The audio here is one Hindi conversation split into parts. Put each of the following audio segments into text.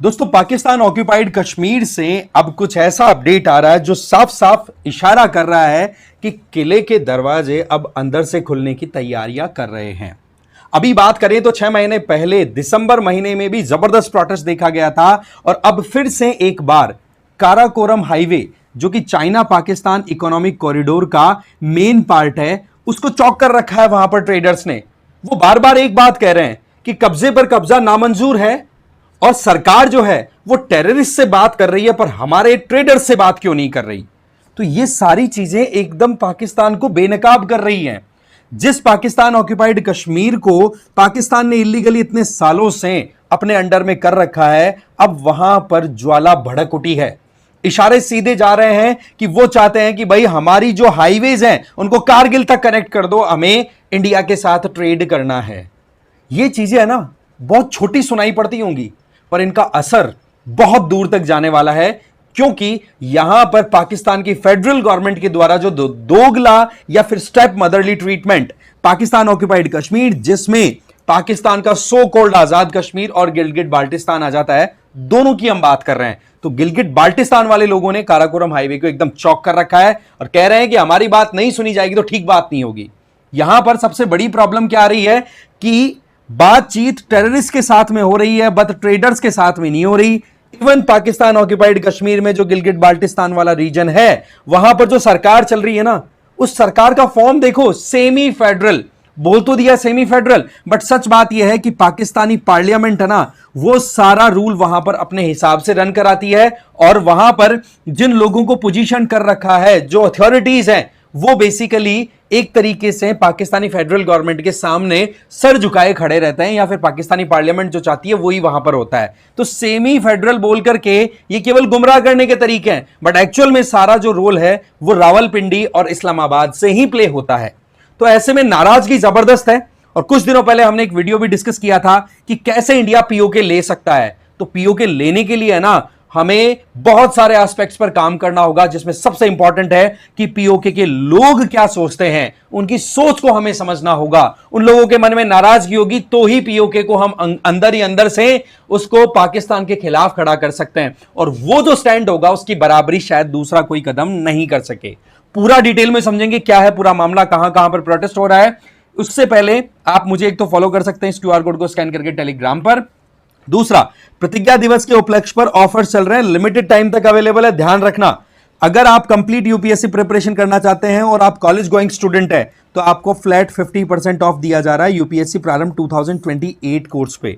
दोस्तों, पाकिस्तान ऑक्यूपाइड कश्मीर से अब कुछ ऐसा अपडेट आ रहा है जो साफ साफ इशारा कर रहा है कि किले के दरवाजे अब अंदर से खुलने की तैयारियां कर रहे हैं। अभी बात करें तो 6 महीने पहले दिसंबर महीने में भी जबरदस्त प्रोटेस्ट देखा गया था और अब फिर से एक बार काराकोरम हाईवे, जो कि चाइना पाकिस्तान इकोनॉमिक कॉरिडोर का मेन पार्ट है, उसको चौक कर रखा है। वहां पर ट्रेडर्स ने वो बार बार एक बात कह रहे हैं कि कब्जे पर कब्जा नामंजूर है और सरकार जो है वो टेररिस्ट से बात कर रही है, पर हमारे ट्रेडर्स से बात क्यों नहीं कर रही। तो ये सारी चीजें एकदम पाकिस्तान को बेनकाब कर रही हैं। जिस पाकिस्तान ऑक्यूपाइड कश्मीर को पाकिस्तान ने इलीगली इतने सालों से अपने अंडर में कर रखा है, अब वहां पर ज्वाला भड़क उठी है। इशारे सीधे जा रहे हैं कि वो चाहते हैं कि भाई हमारी जो हाईवेज हैं उनको कारगिल तक कनेक्ट कर दो, हमें इंडिया के साथ ट्रेड करना है। ये चीजें है ना, बहुत छोटी सुनाई पड़ती होंगी, पर इनका असर बहुत दूर तक जाने वाला है, क्योंकि यहां पर पाकिस्तान की फेडरल गवर्नमेंट के द्वारा जो दोगला या फिर step motherly treatment Pakistan occupied Kashmir, जिसमें पाकिस्तान का सो कॉल्ड आजाद कश्मीर और गिलगिट बाल्टिस्तान आ जाता है, दोनों की हम बात कर रहे हैं। तो गिलगिट बाल्टिस्तान वाले लोगों ने काराकोरम हाईवे को एकदम चौक कर रखा है और कह रहे हैं कि हमारी बात नहीं सुनी जाएगी तो ठीक बात नहीं होगी। यहां पर सबसे बड़ी प्रॉब्लम क्या आ रही है कि बातचीत टेररिस्ट के साथ में हो रही है, बट ट्रेडर्स के साथ में नहीं हो रही। इवन पाकिस्तान ऑक्यूपाइड कश्मीर में जो गिलगिट बाल्टिस्तान वाला रीजन है, वहां पर जो सरकार चल रही है ना, उस सरकार का फॉर्म देखो, सेमी फेडरल बोल तो दिया, सेमी फेडरल, बट सच बात यह है कि पाकिस्तानी पार्लियामेंट है ना, वो सारा रूल वहां पर अपने हिसाब से रन कराती है और वहां पर जिन लोगों को पोजीशन कर रखा है, जो अथॉरिटीज हैं, वो बेसिकली एक तरीके से पाकिस्तानी फेडरल गवर्नमेंट के सामने सर झुकाए खड़े रहते हैं, या फिर पाकिस्तानी पार्लियामेंट जो चाहती है वही वहां पर होता है। तो सेमी फेडरल बोल करके ये केवल गुमराह करने के तरीके हैं, बट एक्चुअल में सारा जो रोल है वो रावलपिंडी और इस्लामाबाद से ही प्ले होता है। तो ऐसे में नाराजगी जबरदस्त है। और कुछ दिनों पहले हमने एक वीडियो भी डिस्कस किया था कि कैसे इंडिया पीओके ले सकता है। तो पीओके लेने के लिए है ना, हमें बहुत सारे एस्पेक्ट्स पर काम करना होगा, जिसमें सबसे इंपॉर्टेंट है कि पीओके के लोग क्या सोचते हैं, उनकी सोच को हमें समझना होगा। उन लोगों के मन में नाराजगी होगी तो ही पीओके को हम अंदर ही अंदर से उसको पाकिस्तान के खिलाफ खड़ा कर सकते हैं, और वो जो स्टैंड होगा उसकी बराबरी शायद दूसरा कोई कदम नहीं कर सके। पूरा डिटेल में समझेंगे क्या है पूरा मामला, कहां कहां पर प्रोटेस्ट हो रहा है। उससे पहले आप मुझे एक तो फॉलो कर सकते हैं इस क्यूआर कोड को स्कैन करके टेलीग्राम पर। दूसरा, प्रतिज्ञा दिवस के उपलक्ष्य पर ऑफर्स चल रहे हैं, लिमिटेड टाइम तक अवेलेबल है, ध्यान रखना। अगर आप कंप्लीट यूपीएससी प्रिपरेशन करना चाहते हैं और आप कॉलेज गोइंग स्टूडेंट है, तो आपको फ्लैट 50% ऑफ दिया जा रहा है यूपीएससी प्रारंभ 2028 कोर्स पे।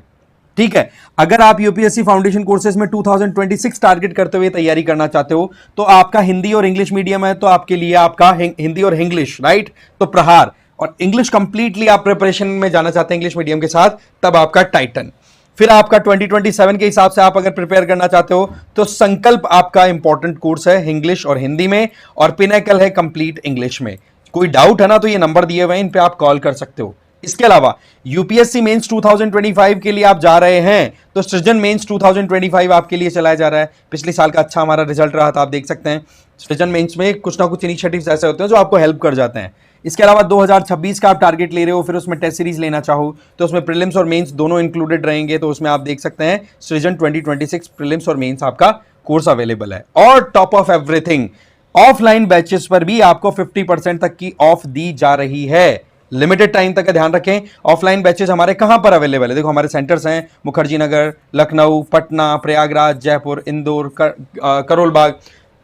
ठीक है, अगर आप यूपीएससी फाउंडेशन कोर्सेज में 2026 टारगेट करते हुए तैयारी करना चाहते हो, तो आपका हिंदी और इंग्लिश मीडियम है, तो आपके लिए आपका हिंदी और इंग्लिश, राइट, तो प्रहार। और इंग्लिश कंप्लीटली आप प्रिपरेशन में जाना चाहते हैं इंग्लिश मीडियम के साथ, तब आपका टाइटन। फिर आपका 2027 के हिसाब से आप अगर प्रिपेयर करना चाहते हो तो संकल्प आपका इंपॉर्टेंट कोर्स है इंग्लिश और हिंदी में, और पिनेकल है कंप्लीट इंग्लिश में। कोई डाउट है ना, तो ये नंबर दिए हुए हैं, इन पे आप कॉल कर सकते हो। इसके अलावा यूपीएससी मेंस 2025 के लिए आप जा रहे हैं, तो सृजन मेंस 2025 आपके लिए चलाया जा रहा है। पिछले साल का अच्छा हमारा रिजल्ट रहा था, आप देख सकते हैं। सृजन मेंस में कुछ ना कुछ इनिशिएटिव्स ऐसे होते हैं जो आपको हेल्प कर जाते हैं। इसके अलावा 2026 का आप टारगेट ले रहे हो, फिर उसमें टेस्ट सीरीज लेना चाहो तो उसमें प्रीलिम्स और मेंस दोनों इंक्लूडेड रहेंगे, तो उसमें आप देख सकते हैं सृजन 2026 प्रीलिम्स और मेंस आपका कोर्स अवेलेबल है। और top of everything, offline batches पर भी आपको 50% तक की ऑफ दी जा रही है। लिमिटेड टाइम तक का ध्यान रखें। ऑफलाइन बैचेस हमारे कहां पर अवेलेबल है, देखो हमारे सेंटर्स हैं मुखर्जी नगर, लखनऊ, पटना, प्रयागराज, जयपुर, इंदौर, करोल बाग।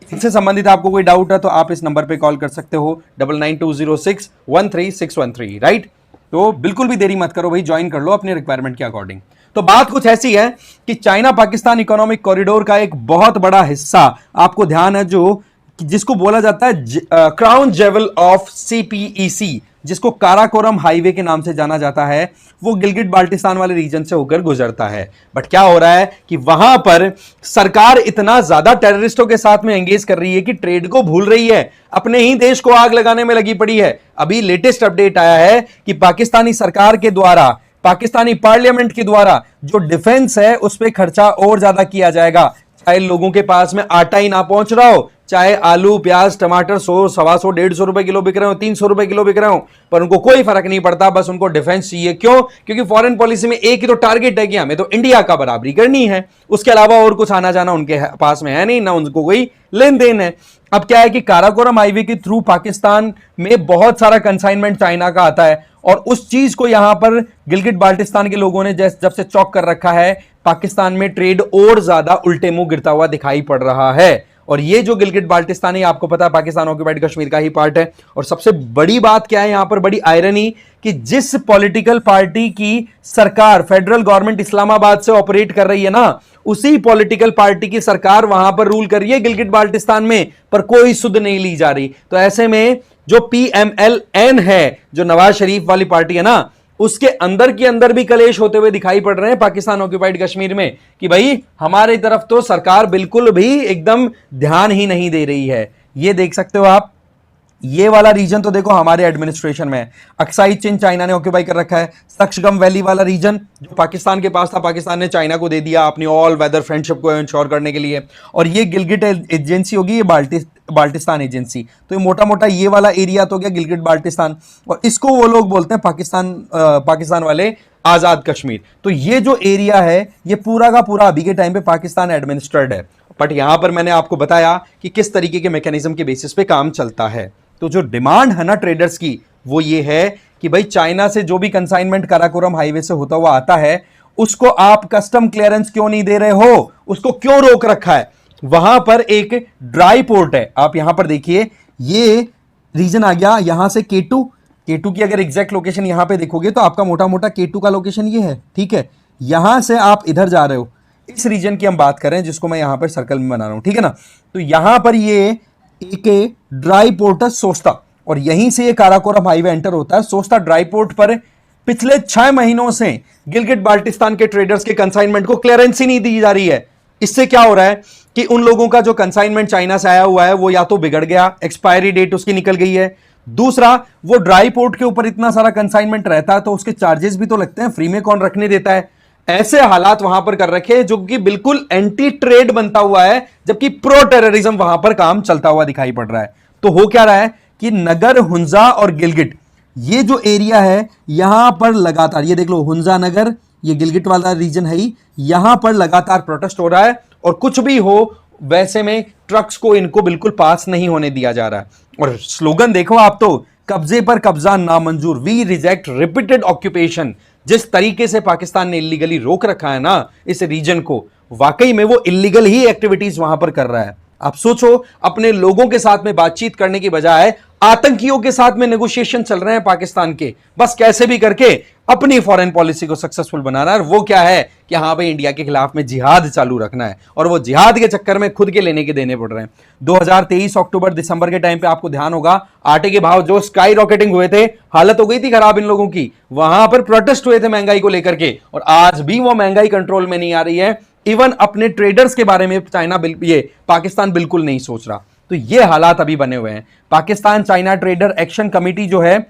इनसे संबंधित आपको कोई डाउट है तो आप इस नंबर पे कॉल कर सकते हो 9920613613, राइट। तो बिल्कुल भी देरी मत करो भाई, ज्वाइन कर लो अपने रिक्वायरमेंट के अकॉर्डिंग। तो बात कुछ ऐसी है कि चाइना पाकिस्तान इकोनॉमिक कॉरिडोर का एक बहुत बड़ा हिस्सा आपको ध्यान है, जो जिसको बोला जाता है क्राउन जेवल ऑफ सीपीईसी, जिसको काराकोरम हाईवे के नाम से जाना जाता है, वो गिलगिट बाल्टिस्तान वाले रीजन से होकर गुजरता है। बट क्या हो रहा है कि वहां पर सरकार इतना ज्यादा टेररिस्टों के साथ में एंगेज कर रही है कि ट्रेड को भूल रही है, अपने ही देश को आग लगाने में लगी पड़ी है। अभी लेटेस्ट अपडेट आया है कि पाकिस्तानी सरकार के द्वारा, पाकिस्तानी पार्लियामेंट के द्वारा जो डिफेंस है उस पर खर्चा और ज्यादा किया जाएगा, चाहे लोगों के पास में आटा ही ना पहुंच रहा हो, चाहे आलू प्याज टमाटर 100 सवा 100 150 रुपए किलो बिक रहे हो, 300 रुपए किलो बिक रहे हो, पर उनको कोई फर्क नहीं पड़ता, बस उनको डिफेंस चाहिए। क्यों? क्योंकि फॉरेन पॉलिसी में एक ही तो टारगेट है कि हमें तो इंडिया का बराबरी करनी है, उसके अलावा और कुछ आना जाना उनके पास में है नहीं, ना उनको कोई लेन देन है। अब क्या है कि काराकोरम हाईवे के थ्रू पाकिस्तान में बहुत सारा कंसाइनमेंट चाइना का आता है, और उस चीज को यहां पर गिलगिट बाल्टिस्तान के लोगों ने जब से चौक कर रखा है, पाकिस्तान में ट्रेड और ज्यादा उल्टे मुंह गिरता हुआ दिखाई पड़ रहा है। और ये जो गिलगिट बाल्टिस्तान है, आपको पता है पाकिस्तान ऑक्यूपाइड कश्मीर का ही पार्ट है। और सबसे बड़ी बात क्या है यहां पर, बड़ी आयरनी, कि जिस पॉलिटिकल पार्टी की सरकार फेडरल गवर्नमेंट इस्लामाबाद से ऑपरेट कर रही है ना, उसी पॉलिटिकल पार्टी की सरकार वहां पर रूल कर रही है गिलगिट बाल्टिस्तान में, पर कोई सुध नहीं ली जा रही। तो ऐसे में जो PMLN है, जो नवाज शरीफ वाली पार्टी है ना, उसके अंदर के अंदर भी कलेश होते हुए दिखाई पड़ रहे हैं पाकिस्तान ऑक्यूपाइड कश्मीर में, कि भाई हमारी तरफ तो सरकार बिल्कुल भी एकदम ध्यान ही नहीं दे रही है। ये देख सकते हो आप, ये वाला रीजन तो देखो हमारे एडमिनिस्ट्रेशन में है। अक्साई चिन चाइना ने ऑक्यूपाई कर रखा है। सक्शगम वैली वाला रीजन जो पाकिस्तान के पास था, पाकिस्तान ने चाइना को दे दिया अपनी ऑल वेदर फ्रेंडशिप को इंश्योर करने के लिए। और ये गिलगिट एजेंसी होगी, ये बाल्टिस्तान एजेंसी। तो ये मोटा मोटा ये वाला एरिया तो गया गिलगिट बाल्टिस्तान, और इसको वो लोग बोलते हैं पाकिस्तान वाले आजाद कश्मीर। तो ये जो एरिया है, ये पूरा का पूरा अभी के टाइम पे पाकिस्तान एडमिनिस्ट्रेड है। बट यहां पर मैंने आपको बताया कि किस तरीके के मैकेनिज्म के बेसिस पे काम चलता है। तो जो डिमांड है ना ट्रेडर्स की, वो ये है कि भाई चाइना से जो भी कंसाइनमेंट काराकोरम हाईवे से होता हुआ आता है, उसको आप कस्टम क्लियरेंस क्यों नहीं दे रहे हो, उसको क्यों रोक रखा है। वहां पर एक ड्राई पोर्ट है, आप यहां पर देखिए, ये रीजन आ गया यहां से K2 की अगर एग्जैक्ट लोकेशन यहां पे देखोगे तो आपका मोटा मोटा K2 का लोकेशन ये है, ठीक है। यहां से आप इधर जा रहे हो, इस रीजन की हम बात कर रहे हैं, जिसको मैं यहां पर सर्कल में बना रहा हूं, ठीक है ना। तो यहां पर ये एक ड्राई पोर्ट है सोस्ता, और यहीं से ये काराकोरम हाईवे एंटर होता है। सोस्ता ड्राई पोर्ट पर पिछले 6 महीनों से गिलगिट बाल्टिस्तान के ट्रेडर्स के कंसाइनमेंट को क्लियरेंस ही नहीं दी जा रही है। इससे क्या हो रहा है कि उन लोगों का जो कंसाइनमेंट चाइना से आया हुआ है, वो या तो बिगड़ गया, एक्सपायरी डेट उसकी निकल गई है। दूसरा, वो ड्राई पोर्ट के ऊपर इतना सारा कंसाइनमेंट रहता है तो उसके चार्जेस भी तो लगते हैं, फ्री में कौन रखने देता है। ऐसे हालात वहां पर कर रखे जो कि बिल्कुल एंटी ट्रेड बनता हुआ है, जबकि प्रो टेररिज्म वहां पर काम चलता हुआ दिखाई पड़ रहा है। तो हो क्या रहा है कि नगर, हुंजा और गिलगिट, ये जो एरिया है यहां पर लगातार, ये देख लो हुंजा नगर, ये गिलगिट वाला रीजन है ही, यहां पर लगातार प्रोटेस्ट हो रहा है। और कुछ भी हो, वैसे में ट्रक्स को इनको बिल्कुल पास नहीं होने दिया जा रहा है। और स्लोगन देखो आप तो, कब्जे पर कब्जा नामंजूर, वी रिजेक्ट रिपीटेड ऑक्यूपेशन। जिस तरीके से पाकिस्तान ने इलीगली रोक रखा है ना इस रीजन को, वाकई में वो इलीगल ही एक्टिविटीज वहां पर कर रहा है। आप सोचो, अपने लोगों के साथ में बातचीत करने की बजाय आतंकियों के साथ में नेगोशिएशन चल रहे हैं पाकिस्तान के, बस कैसे भी करके अपनी फॉरेन पॉलिसी को सक्सेसफुल बनाना है। और वो क्या है कि हाँ भाई, इंडिया के खिलाफ में जिहाद चालू रखना है, और वो जिहाद के चक्कर में खुद के लेने के देने पड़ रहे हैं। 2023 अक्टूबर दिसंबर के टाइम पे आपको ध्यान होगा, आटे के भाव जो स्काई रॉकेटिंग हुए थे, हालत हो गई थी खराब इन लोगों की। वहां पर प्रोटेस्ट हुए थे महंगाई को लेकर के, और आज भी वो महंगाई कंट्रोल में नहीं आ रही है। इवन अपने ट्रेडर्स के बारे में ये पाकिस्तान बिल्कुल नहीं सोच रहा। तो ये हालात अभी बने हुए हैं। Pakistan China trader action committee जो है,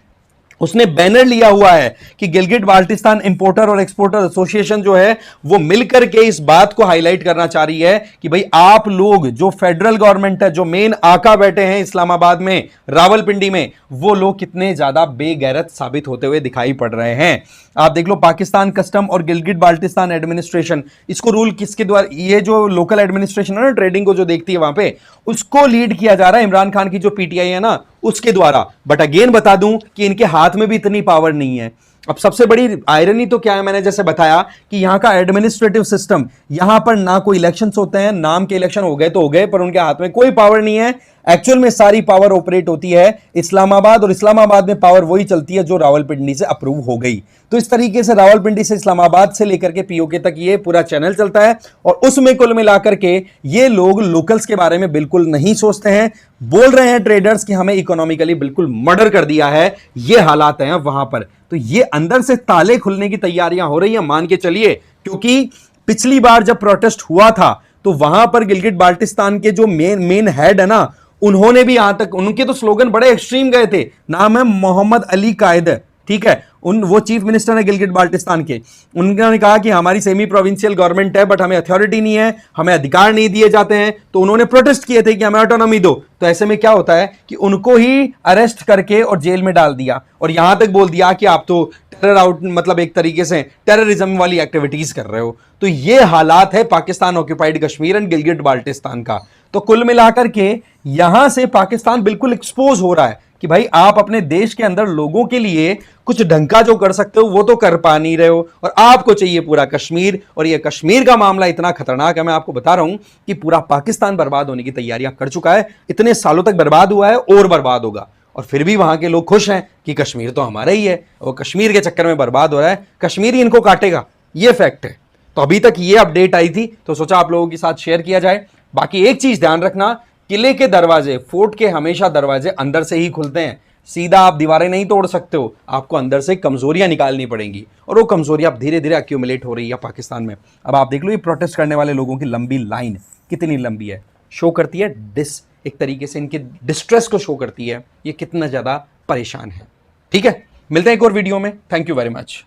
उसने बैनर लिया हुआ है कि गिलगिट बाल्टिस्तान इंपोर्टर और एक्सपोर्टर एसोसिएशन जो है, वो मिलकर के इस बात को हाईलाइट करना चाह रही है कि भाई आप लोग, जो फेडरल गवर्नमेंट है, जो मेन आका बैठे हैं इस्लामाबाद में, रावलपिंडी में, वो लोग कितने ज्यादा बेगैरत साबित होते हुए दिखाई पड़ रहे हैं। आप देख लो, पाकिस्तान कस्टम और गिलगिट बाल्टिस्तान एडमिनिस्ट्रेशन, इसको रूल किसके द्वारा, ये जो लोकल एडमिनिस्ट्रेशन है ना ट्रेडिंग को जो देखती है वहां पे, उसको लीड किया जा रहा है इमरान खान की जो पीटीआई है ना, उसके द्वारा। बट अगेन बता दूं कि इनके हाथ में भी इतनी पावर नहीं है। अब सबसे बड़ी आयरनी तो क्या है, मैंने जैसे बताया कि यहां का एडमिनिस्ट्रेटिव सिस्टम, यहां पर ना कोई इलेक्शंस होते हैं, नाम के इलेक्शन हो गए तो हो गए, पर उनके हाथ में कोई पावर नहीं है। एक्चुअल में सारी पावर ऑपरेट होती है इस्लामाबाद, और इस्लामाबाद में पावर वही चलती है जो रावलपिंडी से अप्रूव हो गई। तो इस तरीके से रावलपिंडी से इस्लामाबाद से लेकर के पीओके तक ये पूरा चैनल चलता है, और उसमें कुल मिलाकर के ये लोग लोकल्स के बारे में बिल्कुल नहीं सोचते हैं। बोल रहे हैं ट्रेडर्स कि हमें इकोनॉमिकली बिल्कुल मर्डर कर दिया है, ये हालात हैं वहां पर। तो ये अंदर से ताले खुलने की तैयारियां हो रही हैं, मान के चलिए, क्योंकि पिछली बार जब प्रोटेस्ट हुआ था तो वहां पर गिलगिट बाल्टिस्तान के जो मेन हेड है ना, उन्होंने भी यहां तक, उनके तो स्लोगन बड़े एक्सट्रीम गए थे। नाम है मोहम्मद अली कायद, ठीक है। वो चीफ मिनिस्टर है गिलगिट बाल्टिस्तान के, उन्होंने कहा कि हमारी सेमी प्रोविंशियल गवर्नमेंट है बट हमें अथॉरिटी नहीं है, हमें अधिकार नहीं दिए जाते हैं, तो उन्होंने प्रोटेस्ट किए थे कि हमें ऑटोनॉमी दो। तो ऐसे में क्या होता है कि उनको ही अरेस्ट करके और जेल में डाल दिया और यहां तक बोल दिया कि आप तो टेरर आउट मतलब एक तरीके से टेररिज्म वाली एक्टिविटीज कर रहे हो। तो ये हालात है पाकिस्तान ऑक्यूपाइड कश्मीर एंड गिलगिट बाल्टिस्तान का। तो कुल मिलाकर के यहां से पाकिस्तान बिल्कुल एक्सपोज हो रहा है कि भाई आप अपने देश के अंदर लोगों के लिए कुछ ढंग का जो कर सकते हो वो तो कर पा नहीं रहे हो, और आपको चाहिए पूरा कश्मीर। और ये कश्मीर का मामला इतना खतरनाक है, मैं आपको बता रहा हूं कि पूरा पाकिस्तान बर्बाद होने की तैयारियां कर चुका है। इतने सालों तक बर्बाद हुआ है और बर्बाद होगा, और फिर भी वहां के लोग खुश हैं कि कश्मीर तो हमारा ही है, और कश्मीर के चक्कर में बर्बाद हो रहा है, कश्मीर ही इनको काटेगा, ये फैक्ट है। तो अभी तक ये अपडेट आई थी तो सोचा आप लोगों के साथ शेयर किया जाए। बाकी एक चीज ध्यान रखना, किले के दरवाजे, फोर्ट के हमेशा दरवाजे अंदर से ही खुलते हैं, सीधा आप दीवारें नहीं तोड़ सकते हो, आपको अंदर से कमजोरियां निकालनी पड़ेंगी, और वो कमजोरियां अब धीरे धीरे अक्यूमुलेट हो रही है पाकिस्तान में। अब आप देख लो ये प्रोटेस्ट करने वाले लोगों की लंबी लाइन कितनी लंबी है, शो करती है एक तरीके से इनके डिस्ट्रेस को शो करती है, ये कितना ज्यादा परेशान है। ठीक है, मिलते हैं एक और वीडियो में। Thank you very much.